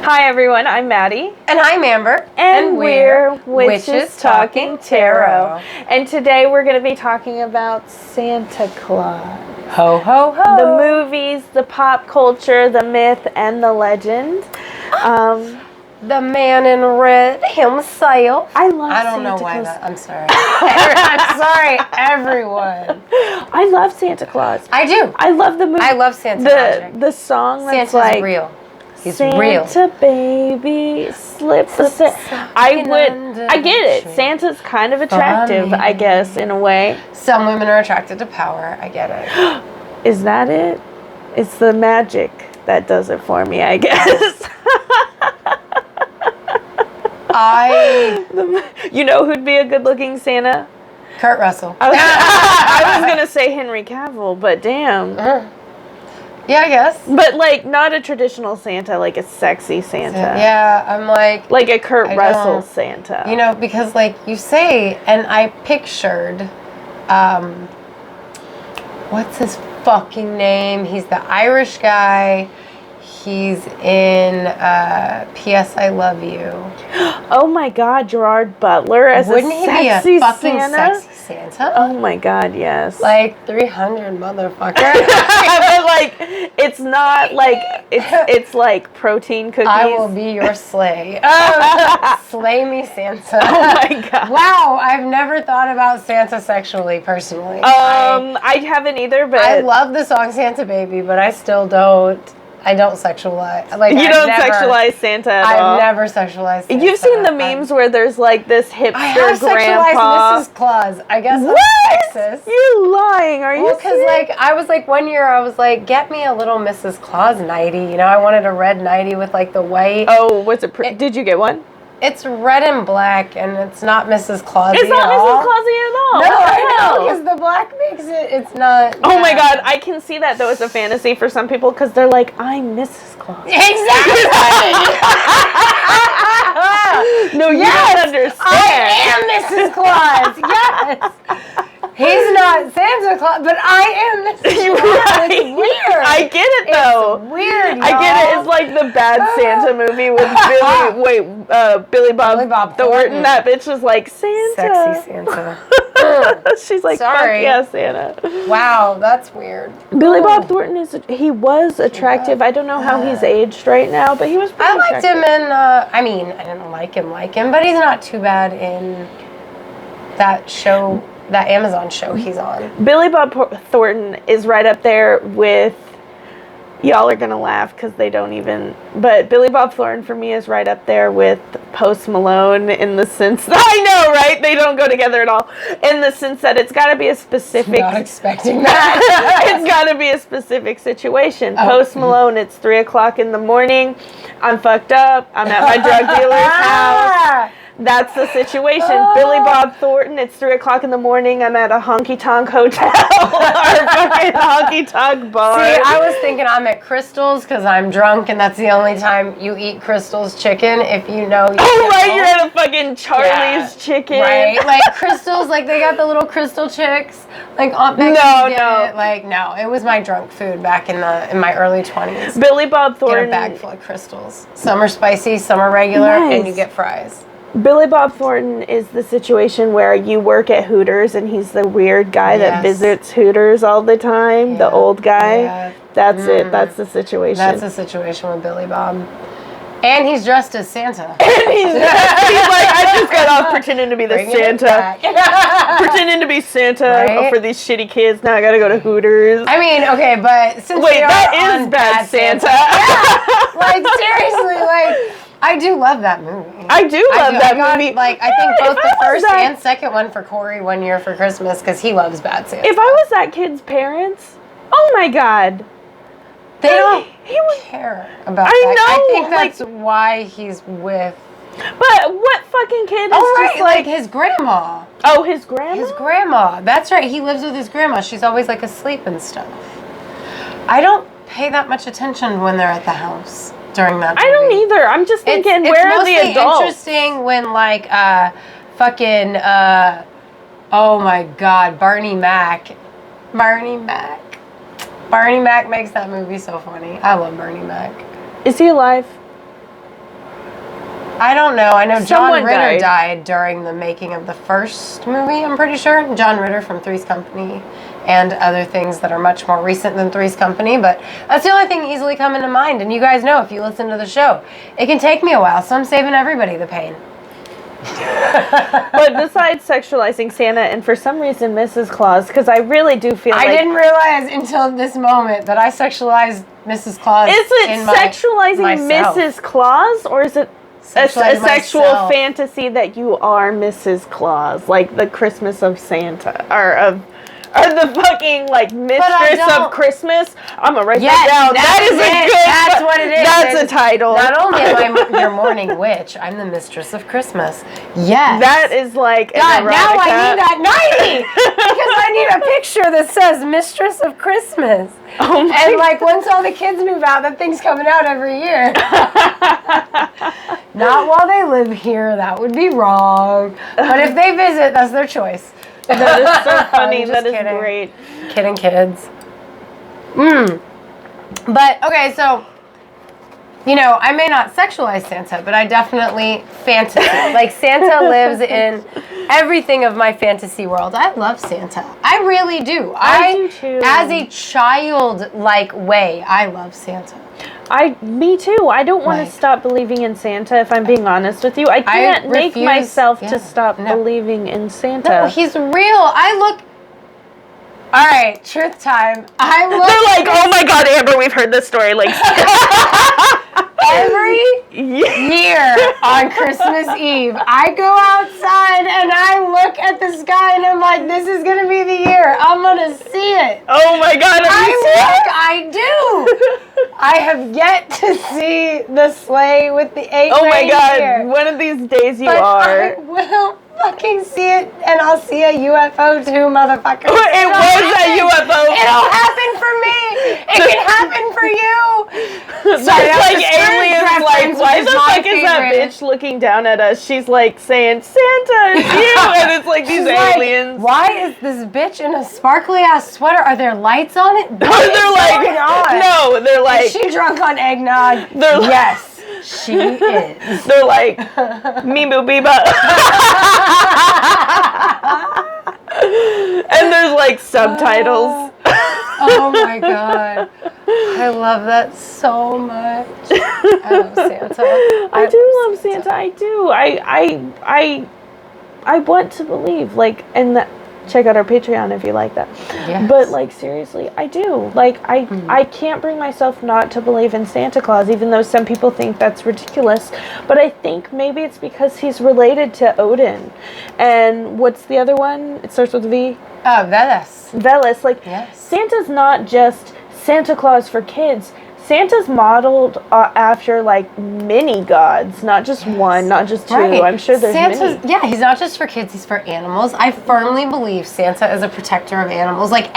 Hi everyone, I'm Maddie. And I'm Amber. And we're Witches Talking Tarot. And today we're going to be talking about Santa Claus. Ho, ho, ho. The movies, the pop culture, the myth, and the legend. The man in red himself. I love I don't Santa know why Claus. that. I'm sorry. I'm sorry, everyone. I love Santa Claus. I do. I love the movie. I love Santa magic. The song that's Santa's like... real. He's Santa real. baby, I get it. Santa's kind of attractive, I guess, in a way. Some women are attracted to power. I get it. Is that it? It's the magic that does it for me, I guess. You know who'd be a good-looking Santa? Kurt Russell. I was gonna say Henry Cavill, but damn. Yeah, I guess. But, like, not a traditional Santa, like a sexy Santa. Yeah, I'm like... Like a Kurt Russell Santa. You know, because, like, you say, and I pictured, what's his fucking name? He's the Irish guy. He's in P.S. I Love You. Oh, my God, Gerard Butler as Wouldn't a he sexy be a fucking Santa? sexy Santa? Oh, my God, yes. Like 300 motherfucker. But like, it's not like it's like protein cookies. I will be your sleigh. Slay me, Santa. Oh my God! Wow, I've never thought about Santa sexually, personally. I haven't either, but I love the song Santa Baby, but I still don't. I don't sexualize. Like you don't sexualize Santa at all. I've never sexualized Santa. You've seen the memes where there's like this hipster I have grandpa. sexualized Mrs. Claus. I guess What? I'm Texas. You're lying. Are you? Well, because like I was like one year I was like, get me a little Mrs. Claus nightie. You know, I wanted a red nightie with like the white. Oh, what's it? Did you get one? It's red and black, and it's not Mrs. Clausy It's not at all. Mrs. Clausy at all. No, I know, because the black makes it. It's not. Oh my God, I can see that though as a fantasy for some people because they're like, I'm Mrs. Claus. Exactly. No, you don't understand. I am Mrs. Claus. Yes. He's not Santa Claus, but I am Mrs. Claus. Right. It's weird. I get it though. It's weird, y'all. I get it. It's like the bad Santa movie with Billy Bob Thornton. That bitch was like, Santa. Sexy Santa. She's like, sorry. Fuck yeah, Santa. Wow, that's weird. Billy Bob Thornton he was attractive. I don't know how he's aged right now, but he was pretty liked attractive. him in, I mean, I didn't like him, but he's not too bad in that show, that Amazon show he's on. Billy Bob Thornton is right up there with, y'all are going to laugh because they don't even, but Billy Bob Thornton for me is right up there with Post Malone in the sense that, I know, right? They don't go together at all. In the sense that it's got to be a specific. Not expecting that. It's got to be a specific situation. Post Malone, it's 3:00 in the morning. I'm fucked up. I'm at my drug dealer's house. That's the situation. Billy Bob Thornton, it's 3:00 in the morning. I'm at a honky-tonk hotel or a fucking honky-tonk bar. See, I was thinking I'm at Crystal's because I'm drunk and that's the only time you eat Crystal's chicken if you know you you're at a fucking Charlie's Chicken. Right, like Crystal's, like they got the little Crystal chicks. Like Aunt Becky No. Like, no, it was my drunk food back in my early 20s. Billy Bob Thornton. Get a bag full of Crystals. Some are spicy, some are regular, and you get fries. Billy Bob Thornton is the situation where you work at Hooters and he's the weird guy that visits Hooters all the time, the old guy. Yeah. That's it. That's the situation. That's the situation with Billy Bob. And he's dressed as Santa. And he's like, I just got off pretending to be the Santa. Pretending to be Santa for these shitty kids. Now I gotta go to Hooters. I mean, okay, but since that is bad Santa. Yeah, like seriously, like I do love that movie. I do love that movie. Like I think both the first and second one for Corey one year for Christmas because he loves bad Santa. If I was that kid's parents, oh my God. They don't care about that. I think that's why he's with. But what fucking kid is just like his grandma. Oh, his grandma? His grandma. That's right. He lives with his grandma. She's always like asleep and stuff. I don't pay that much attention when they're at the house during that movie. I don't either. I'm just thinking, where are the adults? It's interesting when like fucking oh my God, Barney Mac makes that movie so funny. I love Bernie Mac. Is he alive? I don't know. I know Someone John Ritter died during the making of the first movie, I'm pretty sure. John Ritter from Three's Company and other things that are much more recent than Three's Company. But that's the only thing easily coming to mind. And you guys know, if you listen to the show, it can take me a while. So I'm saving everybody the pain. But besides sexualizing Santa and for some reason Mrs. Claus, because I really do feel like... I didn't realize until this moment that I sexualized Mrs. Claus. Is it sexualizing Mrs. Claus, or is it a sexual fantasy that you are Mrs. Claus, like the Christmas of Santa, or the fucking like mistress of Christmas? I'm gonna write that down. That's what it is. That's a title. Not only am I your morning witch, I'm the mistress of Christmas. Yes. That is like God, now I need that 90 because I need a picture that says mistress of Christmas. Oh my and like once all the kids move out, that thing's coming out every year. Not while they live here. That would be wrong. But if they visit, that's their choice. That is so funny. That is great. Kidding, kids. But, okay, so, you know, I may not sexualize Santa, but I definitely fantasy. Like, Santa lives in everything of my fantasy world. I love Santa. I really do. I do too. As a childlike way, I love Santa. Me too. I don't want to stop believing in Santa, if I'm being honest with you. I can't make myself to stop believing in Santa. No, he's real. All right, truth time. They're like, oh my God, Amber, we've heard this story. Like, every year on Christmas Eve, I go outside and I look at the sky and I'm like, this is going to be the year. I'm going to see it. Oh my God. I do. I have yet to see the sleigh with the 8 Oh my God. reindeer. One of these days you But are. I will fucking see it, and I'll see a UFO too, motherfucker. It was a UFO. It'll happen for me. It can happen for you. There's like aliens like, why the fuck is that bitch looking down at us? She's like saying, Santa, it's you. And it's like these aliens. Like, why is this bitch in a sparkly ass sweater? Are there lights on it? They're like, no, they're like. Is she drunk on eggnog? They're yes. She is. They're like, me boo biba. And there's like subtitles. Oh my God. I love that so much. I love Santa. I do love Santa. I do. I want to believe, like, and that. Check out our Patreon if you like that. Yes. But like seriously, I do. Like I can't bring myself not to believe in Santa Claus, even though some people think that's ridiculous. But I think maybe it's because he's related to Odin. And what's the other one? It starts with V. Veles. Veles. Like Santa's not just Santa Claus for kids. Santa's modeled after like many gods, not just one, not just two. Right. I'm sure there's many. Yeah, he's not just for kids, he's for animals. I firmly believe Santa is a protector of animals. Like,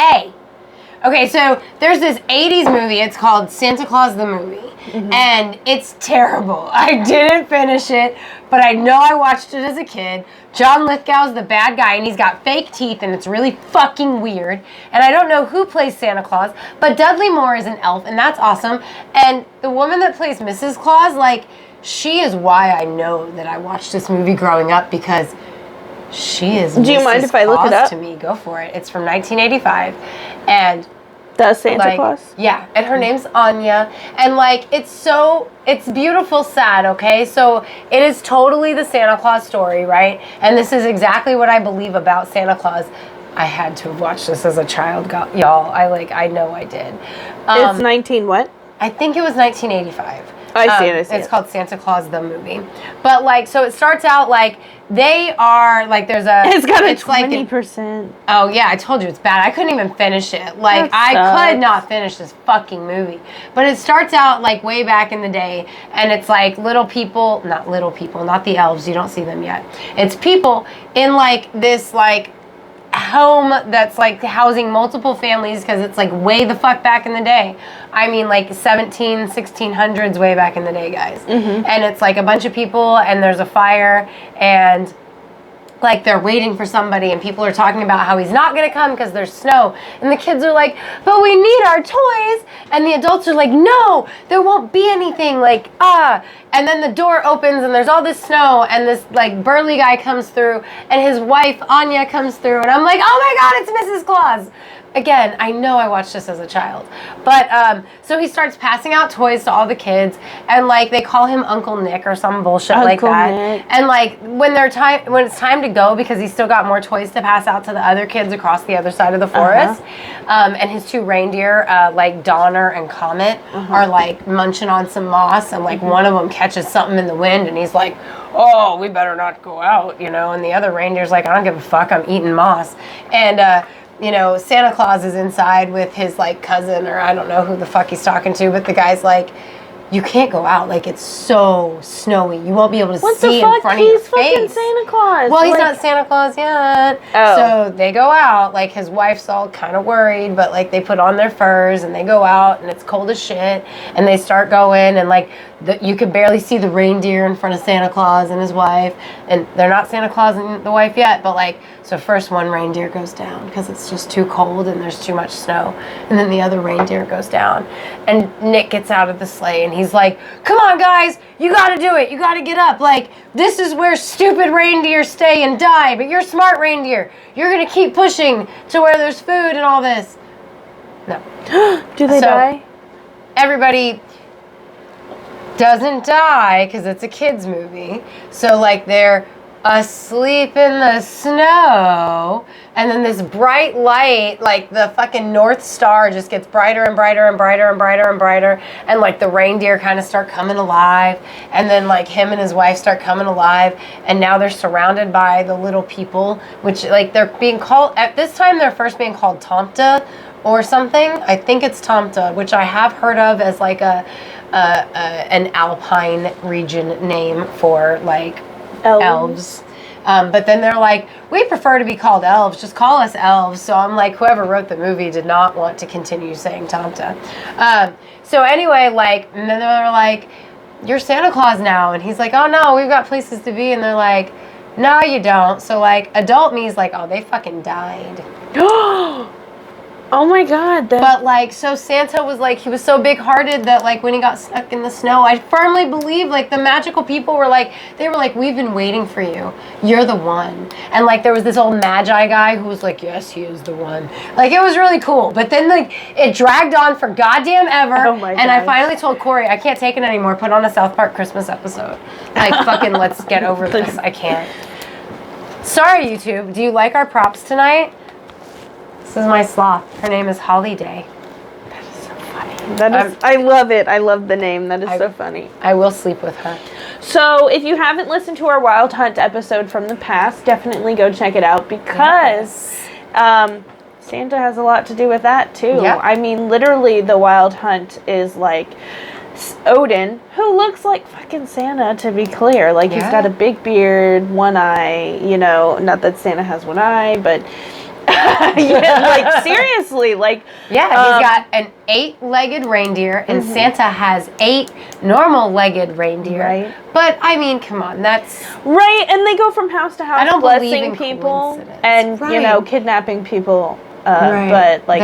okay, so there's this 80s movie, it's called Sinter Klaus the movie, and it's terrible. I didn't finish it, but I know I watched it as a kid. John Lithgow's the bad guy, and he's got fake teeth, and it's really fucking weird. And I don't know who plays Santa Claus, but Dudley Moore is an elf, and that's awesome. And the woman that plays Mrs. Claus, like, she is why I know that I watched this movie growing up, because she is Do you mind if I look it up? To me. Go for it. It's from 1985, and... The Santa Claus? Yeah, and her name's Anya, and like it's beautiful sad, okay? So it is totally the Santa Claus story, right? And this is exactly what I believe about Santa Claus. I had to have watched this as a child, y'all. I know I did. It's 19 what? I think it was 1985. I see it. It's called Sinter Klaus the movie. But like, so it starts out like they are like there's a. It's got a 20%. Oh yeah, I told you it's bad. I couldn't even finish it. Like I could not finish this fucking movie. But it starts out like way back in the day, and it's like not the elves. You don't see them yet. It's people in like this like home that's like housing multiple families because it's like way the fuck back in the day. I mean like 1600s way back in the day, guys. And it's like a bunch of people and there's a fire and like they're waiting for somebody and people are talking about how he's not going to come because there's snow. And the kids are like, but we need our toys. And the adults are like, no, there won't be anything. Like, And then the door opens and there's all this snow and this like burly guy comes through and his wife, Anya, comes through. And I'm like, oh my God, it's Mrs. Claus. Again, I know I watched this as a child. But, so he starts passing out toys to all the kids, and, like, they call him Uncle Nick or some bullshit like that. Nick. And, like, when it's time to go, because he's still got more toys to pass out to the other kids across the other side of the forest, and his two reindeer, like Donner and Comet, are, like, munching on some moss, and, like, one of them catches something in the wind, and he's like, oh, we better not go out, you know, and the other reindeer's like, I don't give a fuck, I'm eating moss. And, you know, Santa Claus is inside with his, like, cousin, or I don't know who the fuck he's talking to, but the guy's like, you can't go out. Like, it's so snowy. You won't be able to see in front of your face. He's fucking Santa Claus. Well, he's not Santa Claus yet. Oh. So they go out. Like, his wife's all kind of worried, but, like, they put on their furs, and they go out, and it's cold as shit, and they start going, and, like, you could barely see the reindeer in front of Santa Claus and his wife, and they're not Santa Claus and the wife yet, but, like, so first one reindeer goes down because it's just too cold and there's too much snow, and then the other reindeer goes down, and Nick gets out of the sleigh, and he's like, come on, guys, you gotta do it, you gotta get up, like, this is where stupid reindeer stay and die, but you're smart reindeer, you're gonna keep pushing to where there's food and all this. No. Do they die? Everybody doesn't die because it's a kids movie, so like they're asleep in the snow, and then this bright light, like the fucking North Star, just gets brighter and brighter and brighter and brighter and brighter, and like the reindeer kind of start coming alive, and then like him and his wife start coming alive, and now they're surrounded by the little people, which like they're being called, at this time they're first being called Tomta or something. I think it's Tomta, which I have heard of as like an alpine region name for like elves. But then they're like, we prefer to be called elves, just call us elves. So I'm like, whoever wrote the movie did not want to continue saying Tomta. So anyway, like, and then they're like, you're Santa Claus now. And he's like, oh no, we've got places to be. And they're like, no, you don't. So like, adult me's like, oh, they fucking died. Oh my God. But like, so Santa was like, he was so big-hearted that like when he got stuck in the snow, I firmly believe like the magical people were like, they were like, we've been waiting for you. You're the one. And like there was this old magi guy who was like, yes, he is the one. Like it was really cool. But then like it dragged on for goddamn ever. Oh my God. And I finally told Corey, I can't take it anymore. Put on a South Park Christmas episode. Like fucking let's get over this. I can't. Sorry, YouTube. Do you like our props tonight? This is my sloth. Her name is Holiday. That is so funny. I love it. I love the name. That is so funny. I will sleep with her. So if you haven't listened to our Wild Hunt episode from the past, definitely go check it out because Santa has a lot to do with that too. Yep. I mean, literally the Wild Hunt is like Odin, who looks like fucking Santa, to be clear. Like he's got a big beard, one eye, you know, not that Santa has one eye, but like seriously, like he's got an 8-legged reindeer, and Santa has 8 normal-legged reindeer. Right. But I mean, come on, that's right. And they go from house to house, I don't blessing people and you know, kidnapping people. But like,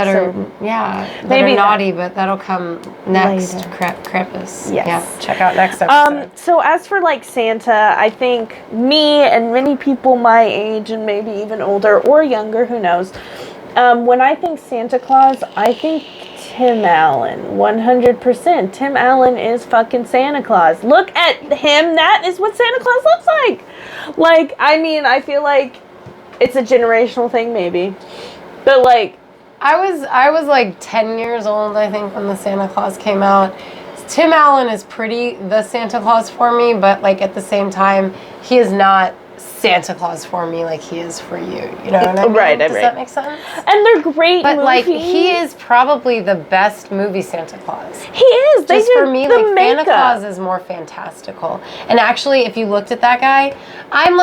maybe are naughty, but that'll come next. Krampus. Yes. Yeah. Check out next episode. So as for like Santa, I think me and many people my age and maybe even older or younger, who knows, when I think Santa Claus, I think Tim Allen, 100%. Tim Allen is fucking Santa Claus. Look at him. That is what Santa Claus looks like. Like, I mean, I feel like it's a generational thing, maybe. But like, I was like 10 years old, I think, when the Santa Claus came out. Tim Allen is pretty the Santa Claus for me, but like at the same time, he is not Santa Claus for me like he is for you. You know what I mean? Right, Does that make sense? And they're great but movies. Like he is probably the best movie Santa Claus. He is. Just for me, like Santa Claus is more fantastical. And actually, if you looked at that guy, I'm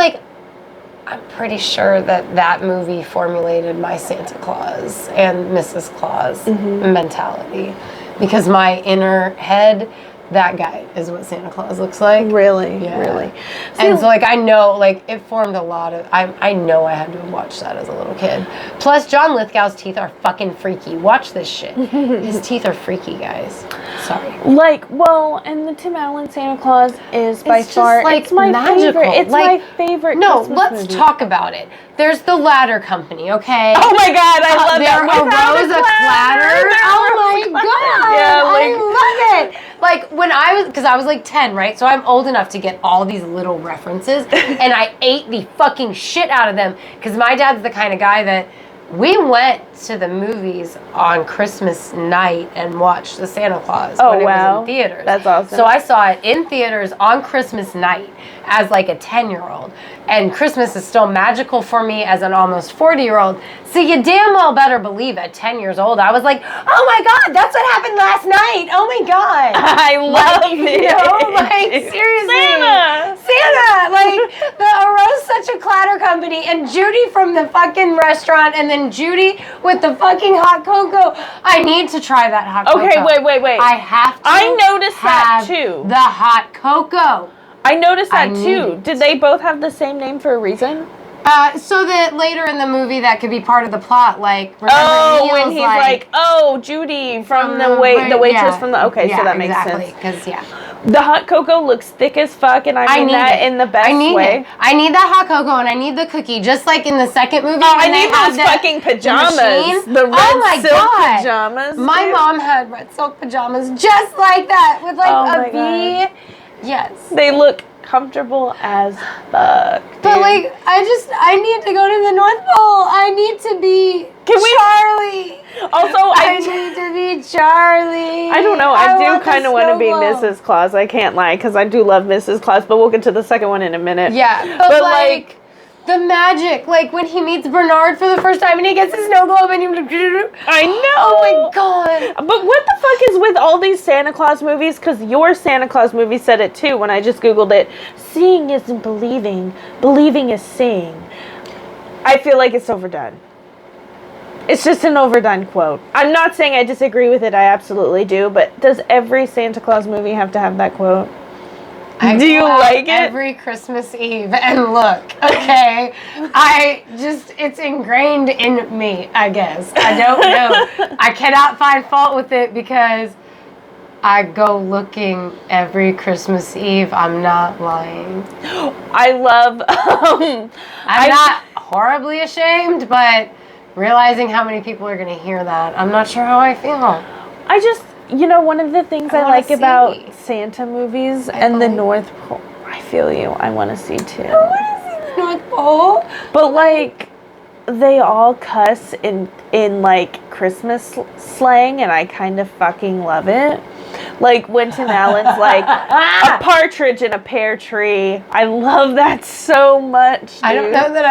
pretty sure that movie formulated my Santa Claus and Mrs. Claus mentality. Because my inner head that guy is what Santa Claus looks like. Really? Yeah. Really? And so, like, I know, like, it formed a lot of... I know I had to have watched that as a little kid. Plus, John Lithgow's teeth are fucking freaky. Watch this shit. His teeth are freaky, guys. Sorry. Like, well, and the Tim Allen Santa Claus is by far... like, it's my magical. favorite. It's like, my favorite No, Christmas let's movie. talk about it. There's the ladder company, okay? Oh my God, I love There that. arose a clatter. Oh my God. Yeah, like, I love it. Like, when I was, because I was like 10, right? So I'm old enough to get all these little references, and I ate the fucking shit out of them, because my dad's the kind of guy that we went to the movies on Christmas night and watched the Santa Claus when it was in theaters. That's awesome. So I saw it in theaters on Christmas night as like a 10-year-old. And Christmas is still magical for me as an almost 40-year-old. So you damn well better believe at 10 years old, I was like, oh my God, that's what happened last night. Oh my God. I love it. You know, like, seriously. Santa. Like, the arose such a clatter company, and Judy from the fucking restaurant, and then Judy with the fucking hot cocoa. I need to try that hot cocoa. Okay, wait. I have to. I noticed that too. The hot cocoa. I noticed that I need too. it. Did they both have the same name for a reason? So that later in the movie that could be part of the plot, like, remember when he's like, oh, Judy from the waitress from the, okay, so that makes sense. Because, The hot cocoa looks thick as fuck, and I mean that in the best way. I need that hot cocoa, and I need the cookie, just like in the second movie. Oh, I need those fucking pajamas. The red silk pajamas. My mom had red silk pajamas just like that, with like a V. Yes. They look comfortable as fuck. Dude. But like, I need to go to the North Pole. I need to be Charlie. Also, I need to be Charlie. I don't know. I do kind of want to be Mrs. Claus. I can't lie, because I do love Mrs. Claus. But we'll get to the second one in a minute. Yeah, but like the magic, like when he meets Bernard for the first time and he gets his snow globe and I know. Oh my God. But what the fuck is with all these Santa Claus movies? Because your Santa Claus movie said it too when I just Googled it. Seeing isn't believing. Believing is seeing. I feel like it's overdone. It's just an overdone quote. I'm not saying I disagree with it. I absolutely do. But does every Santa Claus movie have to have that quote? Do you like it? Every Christmas Eve and look, okay? It's ingrained in me, I guess. I don't know. I cannot find fault with it because I go looking every Christmas Eve. I'm not lying. I love... I'm not horribly ashamed, but realizing how many people are going to hear that, I'm not sure how I feel. You know, one of the things I like about Santa movies and the North Pole, I feel you, I want to see too. I want to see the North Pole. But like, they all cuss in like Christmas slang, and I kind of fucking love it. Like when Tim Allen's like, a partridge in a pear tree. I love that so much, dude. I don't know that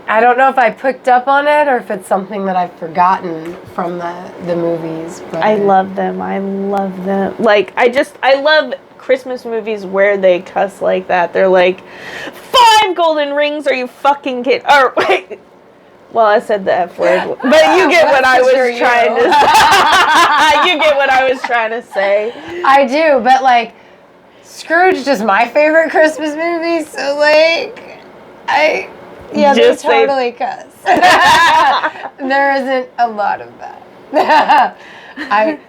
I don't know if I picked up on it or if it's something that I've forgotten from the movies. But I love them. Like, I love Christmas movies where they cuss like that. They're like, 5 golden rings, are you fucking kidding? Or, wait. Well, I said the F word, but you get what I was trying to say. You get what I was trying to say. I do, but like, Scrooge is my favorite Christmas movie, so like, they totally cuss. There isn't a lot of that. I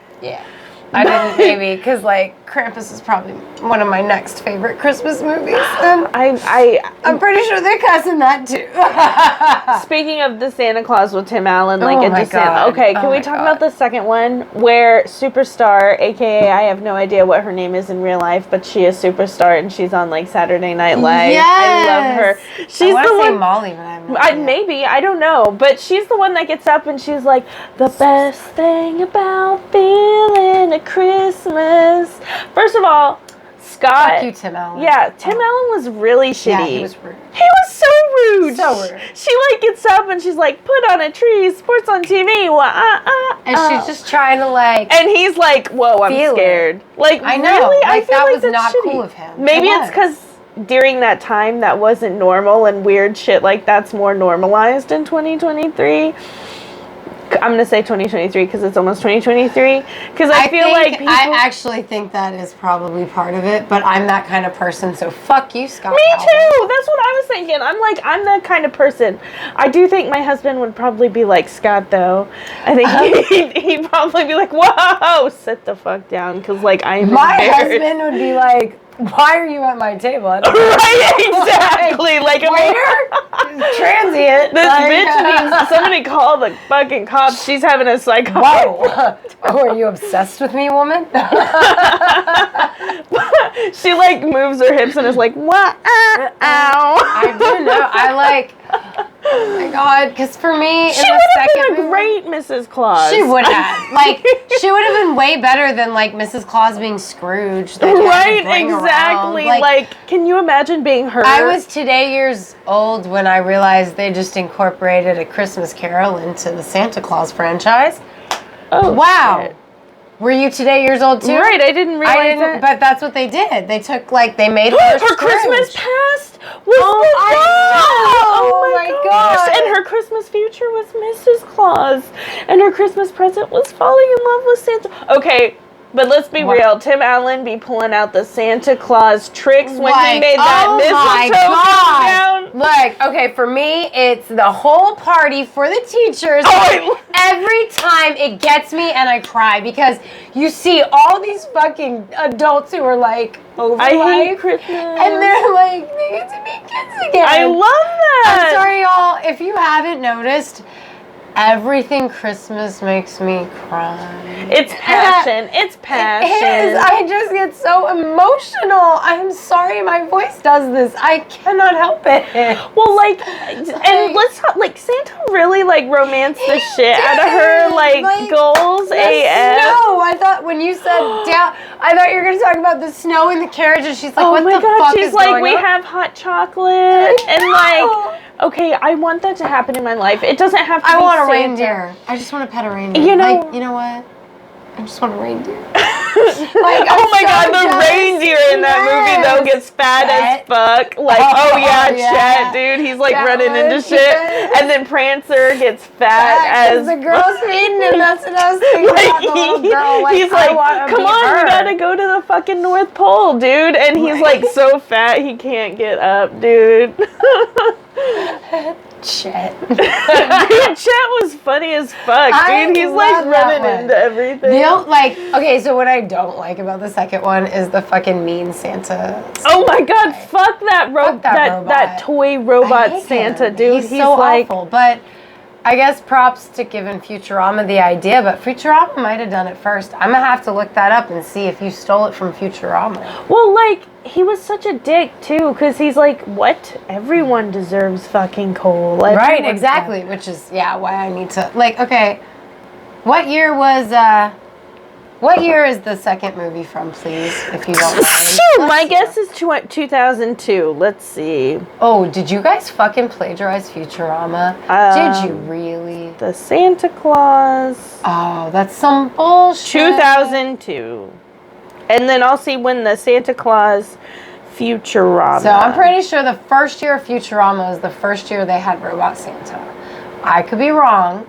didn't maybe, because like Krampus is probably one of my next favorite Christmas movies. And I'm pretty sure they're cussing that too. Speaking of the Santa Claus with Tim Allen, like God. Okay, can we talk about the second one where Superstar, aka I have no idea what her name is in real life, but she is Superstar and she's on like Saturday Night Live. Yes. I love her. She's I the one. Say Molly, but I'm not. Maybe, I don't know, but she's the one that gets up and she's like, the best thing about feeling a Christmas. First of all, Scott. Fuck you, Tim Allen. Yeah, Tim Allen was really shitty. Yeah, he was rude. He was so rude. So rude. She like gets up and she's like, put on a tree, sports on TV. And she's just trying to like. And he's like, whoa, I'm scared. Like, I know. Really? Like, I feel that like was that's not shitty. cool of him. Maybe it's because during that time that wasn't normal and weird shit like that's more normalized in 2023. I'm going to say 2023 because it's almost 2023. Because I feel like people... I actually think that is probably part of it, but I'm that kind of person, so fuck you, Scott. Me too! That's what I was thinking. I'm that kind of person. I do think my husband would probably be like Scott, though. I think he'd probably be like, whoa, sit the fuck down, because, like, I'm My husband would be like, why are you at my table? Right, exactly. Like, waiter, transient. This bitch needs somebody call the fucking cops. She's having a psychotic. Whoa. Oh, are you obsessed with me, woman? She, like, moves her hips and is like, what? Ow. I do know. I like... Oh my God, because for me, she would have been a great Mrs. Claus. She would have. Like, she would have been way better than, like, Mrs. Claus being Scrooge. Right, exactly. Like, can you imagine being her? I was today years old when I realized they just incorporated A Christmas Carol into the Santa Claus franchise. Oh, wow. shit. Were you today years old too? Right, I didn't realize that. But that's what they did. They took, like, they made her Christmas past was Oh my gosh. And her Christmas future was Mrs. Claus. And her Christmas present was falling in love with Santa. Okay, but let's be real. Tim Allen be pulling out the Santa Claus tricks when he made that mistletoe come down. Look, okay, for me, it's the whole party for the teachers. Every time it gets me and I cry because you see all these fucking adults who are like over I life, hate Christmas. and they're like, they get to be kids again. I love that. I'm sorry, y'all. If you haven't noticed, everything Christmas makes me cry. It's passion. It's passion. It is. I just get so emotional. I'm sorry my voice does this. I cannot help it. Well, like, and let's talk, like, Santa really, like, romanced the shit out of her, like goals AF. No, I thought when you said down, I thought you were going to talk about the snow in the carriage, and she's like, oh what my the God, fuck she's is like, going we on? have hot chocolate, and like, okay, I want that to happen in my life. It doesn't have to be I want a Santa. reindeer. I just want to pet a reindeer. You know, like, you know what? I just want a reindeer. Like, oh my God, the reindeer in that movie though gets fat as fuck. Like, Chet, dude, he's like running into shit, and then Prancer gets fat as the girl's feeding him. That's what I was thinking about the little girl. Like, he's like, come on, we gotta go to the fucking North Pole, dude, and he's like so fat he can't get up, dude. Chet. Dude, Chet was funny as fuck, dude. He's like running into everything. Okay, so what I don't like about the second one is the fucking mean Santa. Oh my God, fuck that robot. That toy robot Santa, dude. He's so like awful, but I guess props to giving Futurama the idea, but Futurama might have done it first. I'm gonna have to look that up and see if you stole it from Futurama. Well, like, he was such a dick too, because he's like, what? Everyone deserves fucking coal. Right, exactly, which is, why I need to, like, okay, what year is the second movie from, please, if you don't mind? Shoot, my guess is 2002. Let's see. Oh, did you guys fucking plagiarize Futurama? Did you really? The Santa Claus. Oh, that's some bullshit. 2002. And then I'll see when the Santa Claus Futurama. So I'm pretty sure the first year of Futurama is the first year they had Robot Santa. I could be wrong,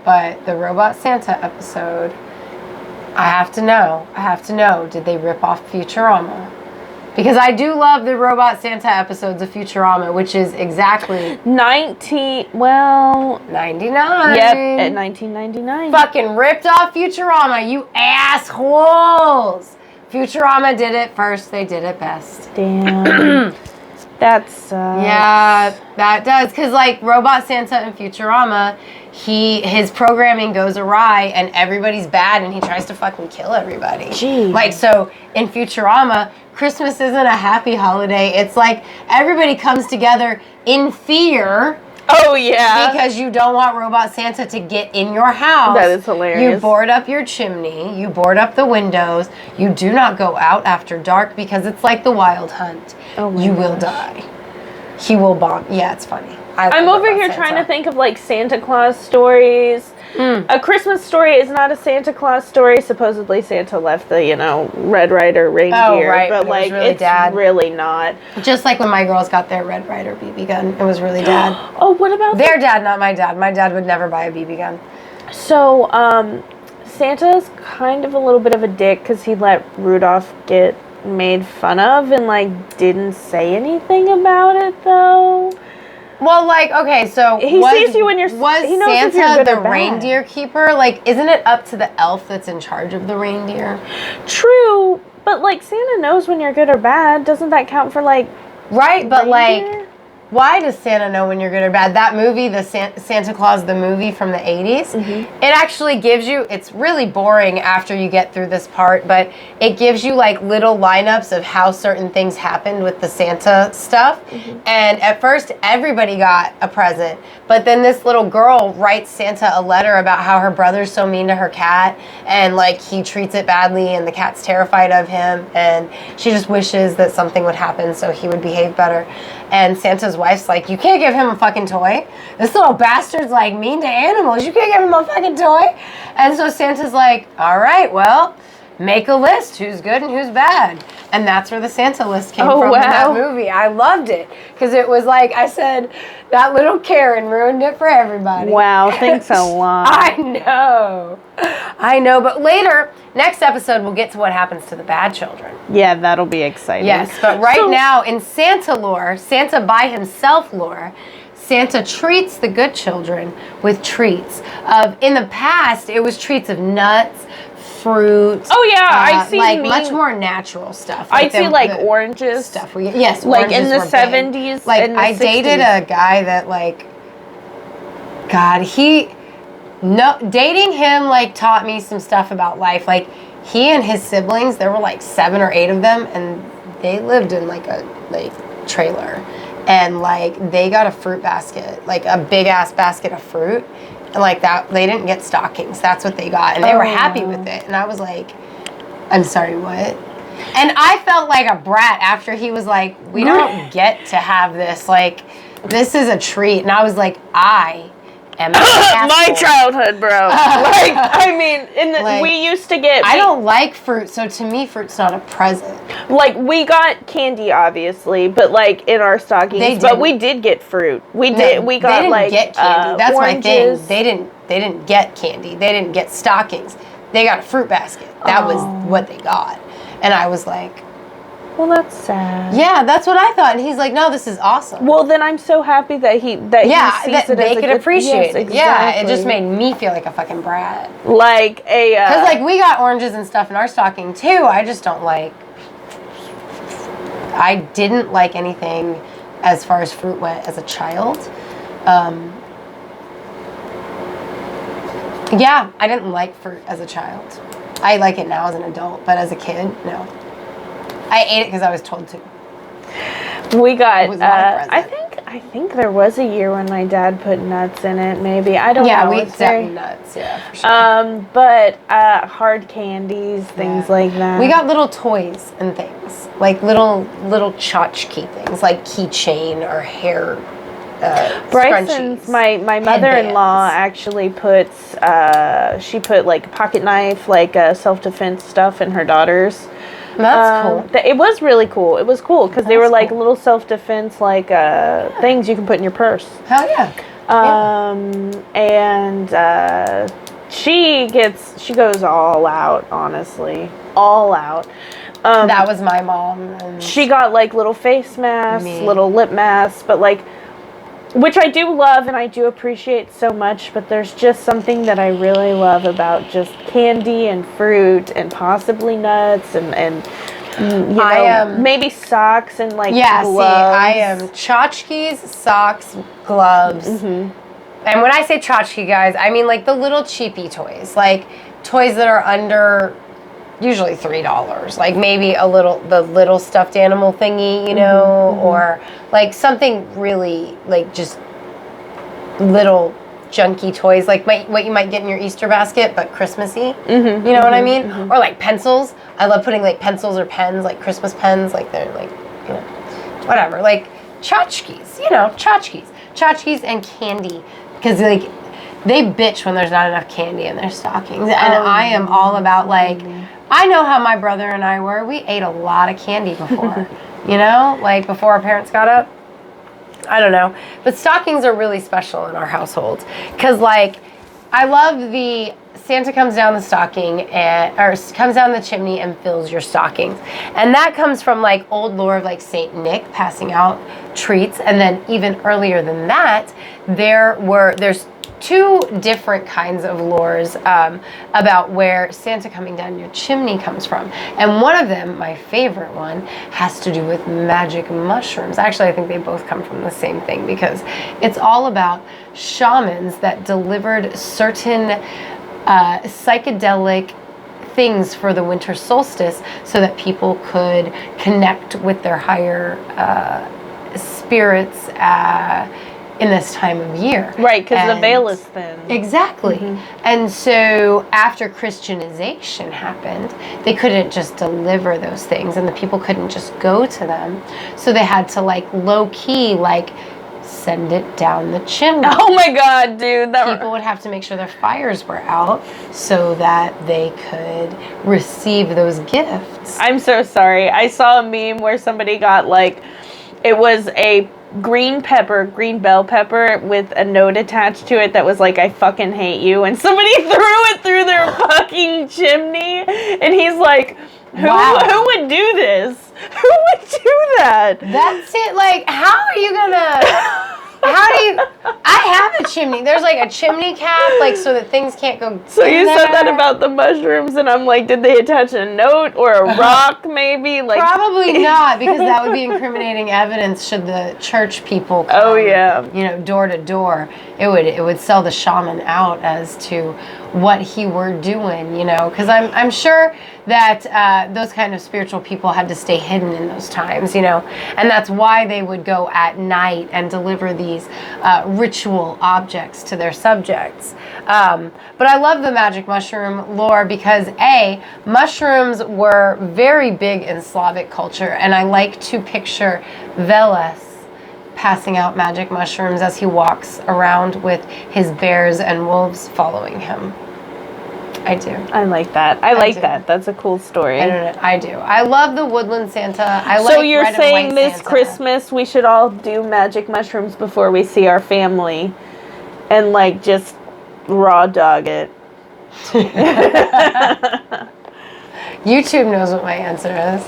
but the Robot Santa episode, I have to know, did they rip off Futurama? Because I do love the Robot Santa episodes of Futurama, which is exactly 99. Yep, at 1999. Fucking ripped off Futurama, you assholes! Futurama did it first, they did it best. Damn. That sucks. Yeah, that does. Because, like, Robot Santa and Futurama, his programming goes awry and everybody's bad and he tries to fucking kill everybody. Jeez. Like, so in Futurama, Christmas isn't a happy holiday. It's like everybody comes together in fear. Oh, yeah. Because you don't want Robot Santa to get in your house. That is hilarious. You board up your chimney. You board up the windows. You do not go out after dark because it's like the Wild Hunt. Oh my You gosh. will die. He will bomb. Yeah, it's funny. I'm over here trying to think of, like, Santa Claus stories. A Christmas Story is not a Santa Claus story. Supposedly Santa left the, Red Ryder reindeer. Oh, right. But, like, it's really not. Just like when my girls got their Red Ryder BB gun. It was really dad. Oh, what about their dad, not my dad. My dad would never buy a BB gun. So, Santa's kind of a little bit of a dick because he let Rudolph get made fun of and, like, didn't say anything about it, though. Well, like, okay, so he sees you when you're. He knows Santa if you're good the or bad. reindeer keeper? Like, isn't it up to the elf that's in charge of the reindeer? True, but, like, Santa knows when you're good or bad. Doesn't that count for, like, right? But reindeer? like, why does Santa know when you're good or bad? That movie, the Santa Claus, the movie from the 80s, it actually gives you, it's really boring after you get through this part, but it gives you like little lineups of how certain things happened with the Santa stuff. And at first, everybody got a present, but then this little girl writes Santa a letter about how her brother's so mean to her cat, and like he treats it badly, and the cat's terrified of him, and she just wishes that something would happen so he would behave better. And Santa's wife's like, you can't give him a fucking toy. This little bastard's like mean to animals. You can't give him a fucking toy. And so Santa's like, all right, well, make a list. Who's good and who's bad. And that's where the Santa list came from in that movie. I loved it. Because it was like, I said, that little Karen ruined it for everybody. Wow, thanks a lot. I know. But later, next episode, we'll get to what happens to the bad children. Yeah, that'll be exciting. Yes, but right now, in Santa lore, Santa by himself lore, Santa treats the good children with treats. In the past, it was treats of nuts, fruit. Oh yeah, I've seen like much more natural stuff. I'd see like oranges stuff. Yes, like in the were 70s. Like and the I 60s. dated a guy that like, dating him like taught me some stuff about life. Like he and his siblings, there were like 7 or 8 of them, and they lived in like a trailer, and like they got a fruit basket, like a big ass basket of fruit. And like that, they didn't get stockings. That's what they got. And they were happy with it. And I was like, I'm sorry, what? And I felt like a brat after he was like, we don't get to have this. Like, this is a treat. And I was like, I am an asshole. My childhood, bro. Like, I mean, we used to get... I don't like fruit, so to me, fruit's not a present. Like, we got candy, obviously, but, like, in our stockings. But we did get fruit. We got, they didn't get candy. That's oranges. my thing. They didn't get candy. They didn't get stockings. They got a fruit basket. That was what they got. And I was like... Well, that's sad. Yeah, that's what I thought. And he's like, no, this is awesome. Well, then I'm so happy that he sees it they as could appreciate it. Exactly. Yeah, it just made me feel like a fucking brat. Like a... Because, like, we got oranges and stuff in our stocking, too. I just don't like... I didn't like anything as far as fruit went as a child. Yeah, I didn't like fruit as a child. I like it now as an adult, but as a kid, no. I ate it because I was told to. We got. It was not a present. I think there was a year when my dad put nuts in it. Maybe I don't know. Yeah, we ate nuts. Yeah, for sure. But hard candies, things like that. We got little toys and things, like little tchotchke things, like keychain or hair. Bryson's my mother-in-law actually puts she put like a pocket knife, like self-defense stuff in her daughter's. That's cool. It was really cool. It was cool because they were like little self-defense like things you can put in your purse. Hell yeah. And she goes all out, honestly, all out. That was my mom. She got like little face masks, little lip masks, but like, which I do love and I do appreciate so much, but there's just something that I really love about just candy and fruit and possibly nuts and you know, maybe socks and like gloves. See, I am tchotchkes, socks, gloves. And when I say tchotchke, guys, I mean like the little cheapy toys, like toys that are under usually $3, like maybe the little stuffed animal thingy, you know, or like something really like just little junky toys, like what you might get in your Easter basket, but Christmassy. You know what I mean? Or like pencils. I love putting like pencils or pens, like Christmas pens, like they're like, you know, whatever, like tchotchkes, you know, tchotchkes and candy, because like they bitch when there's not enough candy in their stockings, and I am all about like. I know how my brother and I were. We ate a lot of candy before, you know, like before our parents got up. I don't know. But stockings are really special in our household because, like, I love the Santa comes down the comes down the chimney and fills your stockings. And that comes from like old lore of like Saint Nick passing out treats. And then even earlier than that, there's two different kinds of lores about where Santa coming down your chimney comes from. And one of them, my favorite one, has to do with magic mushrooms. Actually, I think they both come from the same thing because it's all about shamans that delivered certain psychedelic things for the winter solstice so that people could connect with their higher spirits in this time of year. Right, because the veil is thin. Exactly. And so after Christianization happened, they couldn't just deliver those things and the people couldn't just go to them. So they had to like low key like send it down the chimney. Oh my God, dude. People would have to make sure their fires were out so that they could receive those gifts. I'm so sorry. I saw a meme where somebody got like, it was a green bell pepper with a note attached to it that was like, I fucking hate you. And somebody threw it through their fucking chimney. And he's like, who would do this? Who would do that? That's it. Like, how are you gonna... I have a chimney. There's like a chimney cap, like so that things can't go. So you said that about the mushrooms, and I'm like, did they attach a note or a rock, maybe? Like probably not, because that would be incriminating evidence. Should the church people come, oh yeah, door to door, it would sell the shaman out as to what he were doing, because I'm sure that those kind of spiritual people had to stay hidden in those times, and that's why they would go at night and deliver these ritual objects to their subjects. But I love the magic mushroom lore because mushrooms were very big in Slavic culture, and I like to picture Veles passing out magic mushrooms as he walks around with his bears and wolves following him. I do. I like that. I like that. That's a cool story. I do. I love the woodland Santa. So you're saying this Christmas we should all do magic mushrooms before we see our family and like just raw dog it. YouTube knows what my answer is.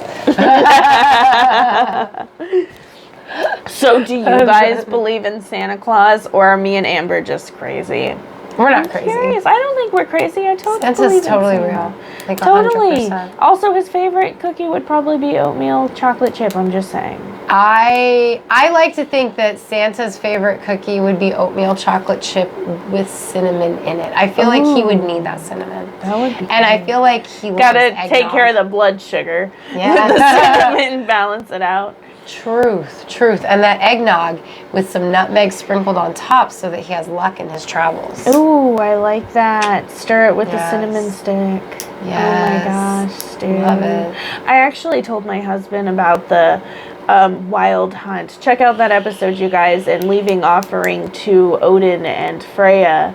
So do you guys believe in Santa Claus, or are me and Amber just crazy? We're not crazy. Curious. I don't think we're crazy. I totally Santa's believe totally in Santa. real. Like Totally. 100%. Also, his favorite cookie would probably be oatmeal chocolate chip. I'm just saying. I like to think that Santa's favorite cookie would be oatmeal chocolate chip with cinnamon in it. I feel like he would need that cinnamon. That would be And I feel like he gotta take care of the blood sugar. Yeah. The cinnamon, balance it out. Truth. And that eggnog with some nutmeg sprinkled on top so that he has luck in his travels. Ooh, I like that. Stir it with the cinnamon stick. Yes. Oh my gosh, dude. Love it. I actually told my husband about the wild hunt. Check out that episode, you guys, and leaving offering to Odin and Freya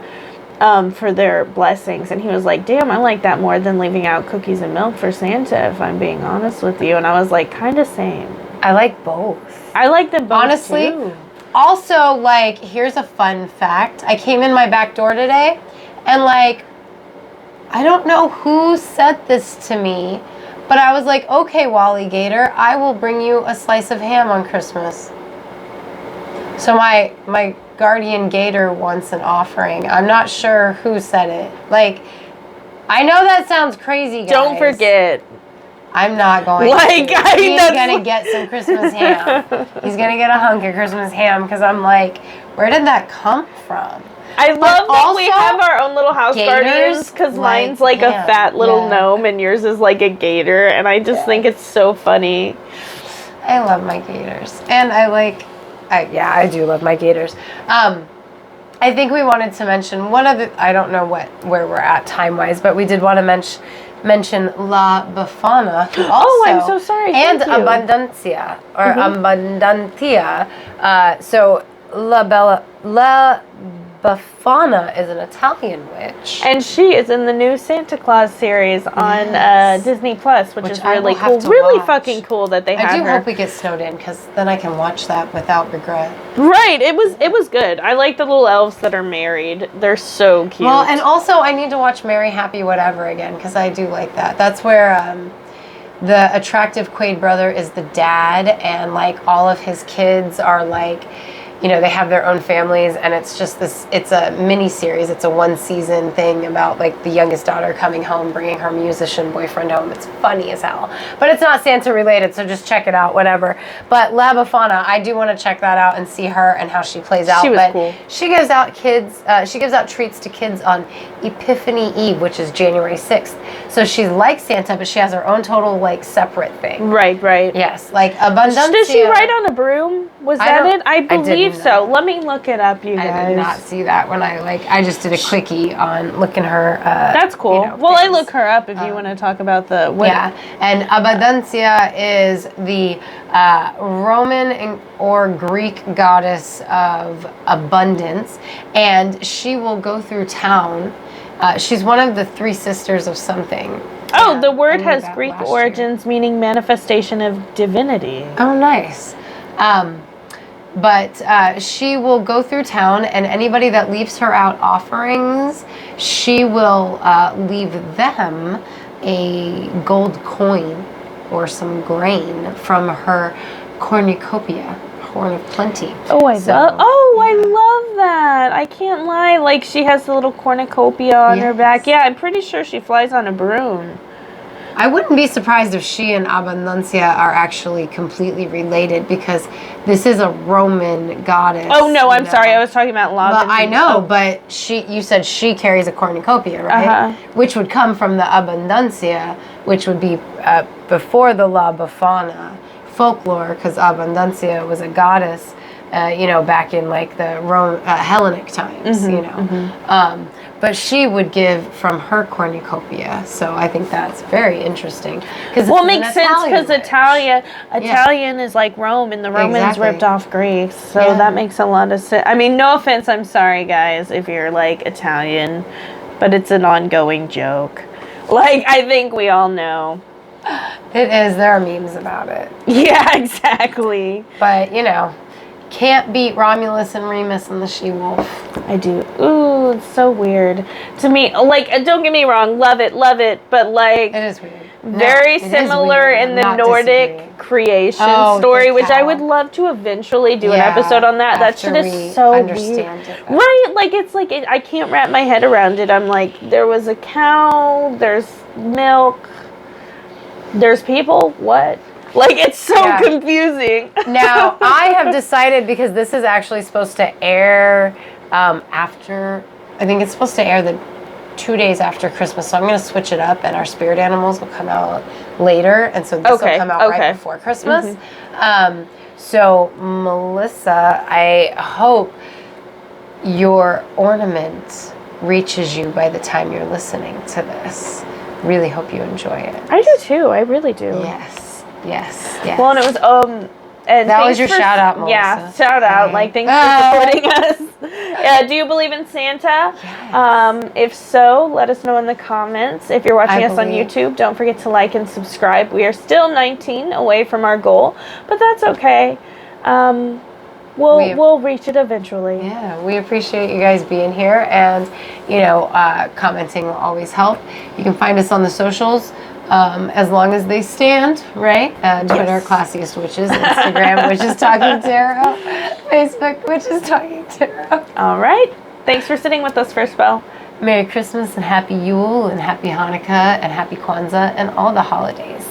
for their blessings. And he was like, damn, I like that more than leaving out cookies and milk for Santa, if I'm being honest with you. And I was like, kind of same. I like both. I like them both, honestly, too. Also, like, here's a fun fact. I came in my back door today, and, like, I don't know who said this to me, but I was like, okay, Wally Gator, I will bring you a slice of ham on Christmas. So my guardian gator wants an offering. I'm not sure who said it. Like, I know that sounds crazy, guys. Don't forget. I'm not going to. He's going to get some Christmas ham. He's going to get a hunk of Christmas ham because I'm like, where did that come from? I love that we have our own little house guardians because mine's like a fat little gnome and yours is like a gator. And I just think it's so funny. I love my gators. And I do love my gators. I think we wanted to mention one of the, I don't know where we're at time-wise, but we did want to mention La Befana, who also, I'm so sorry. And Abundancia, or Abundantia. So La Befana is an Italian witch. And she is in the new Santa Claus series on Disney Plus, which is really cool. Really fucking cool that they have her. I do hope we get snowed in, because then I can watch that without regret. Right. It was good. I like the little elves that are married. They're so cute. Well, and also I need to watch Merry Happy Whatever again, because I do like that. That's where the attractive Quaid brother is the dad, and like all of his kids are like, you know, they have their own families, and it's just this, it's a mini series. It's a 1-season thing about like the youngest daughter coming home, bringing her musician boyfriend home. It's funny as hell, but it's not Santa related, so just check it out, whatever. But La Befana, I do want to check that out and see her and how she plays out. She was cool. She gives out she gives out treats to kids on Epiphany Eve, which is January 6th. So she's like Santa, but she has her own total like separate thing. Right. Yes, like Abundancia. Did she ride on a broom? Was that it? I believe so. Let me look it up, you guys. I did not see that when I just did a quickie on looking her. That's cool. You know, well, I look her up if you want to talk about the. Yeah, and Abundancia is the Roman or Greek goddess of abundance, and she will go through town. She's one of the 3 sisters of something. Oh, the word has Greek origins, meaning manifestation of divinity. Oh, nice. But she will go through town, and anybody that leaves her out offerings, she will leave them a gold coin or some grain from her cornucopia, horn of plenty. Oh, I love that. I can't lie. Like, she has the little cornucopia on her back. Yeah, I'm pretty sure she flies on a broom. I wouldn't be surprised if she and Abundancia are actually completely related, because this is a Roman goddess. Oh, no, I'm sorry. I was talking about love. I know, but you said she carries a cornucopia, right? Which would come from the Abundancia, which would be before the La Befana folklore, because Abundancia was a goddess, you know, back in like the Hellenic times, you know. But she would give from her cornucopia, so I think that's very interesting. Well, it makes sense, because Italian is like Rome, and the Romans ripped off Greeks, so that makes a lot of sense. I mean, no offense, I'm sorry, guys, if you're like Italian, but it's an ongoing joke. Like, I think we all know. It is. There are memes about it. Yeah, exactly. But, you know, can't beat Romulus and Remus and the She-Wolf. I do. Ooh, it's so weird. To me, like, don't get me wrong, love it, but like... It is weird. Very similar in the Nordic creation story, which I would love to eventually do an episode on that. That shit is so weird. Right? Like, it's like, I can't wrap my head around it. I'm like, there was a cow, there's milk, there's people, what? Like, it's so confusing. Now, I have decided, because this is actually supposed to air after, I think it's supposed to air the 2 days after Christmas, so I'm going to switch it up, and our spirit animals will come out later, and so this will come out right before Christmas. So, Melissa, I hope your ornament reaches you by the time you're listening to this. Really hope you enjoy it. I do too. I really do. Yes. Well, and it was and that was your shout out, Melissa. Yeah, shout out. Like, thanks for supporting us. Do you believe in Santa? Yes. If so, let us know in the comments. If you're watching us on YouTube, don't forget to like and subscribe. We are still 19 away from our goal, but that's okay. We'll reach it eventually. Yeah, we appreciate you guys being here, and you know, commenting will always help. You can find us on the socials. As long as they stand, right? Twitter, Classiest Witches, Instagram, Witches Talking Tarot, Facebook, Witches Talking Tarot. All right. Thanks for sitting with us for a spell. Merry Christmas and Happy Yule and Happy Hanukkah and Happy Kwanzaa and all the holidays.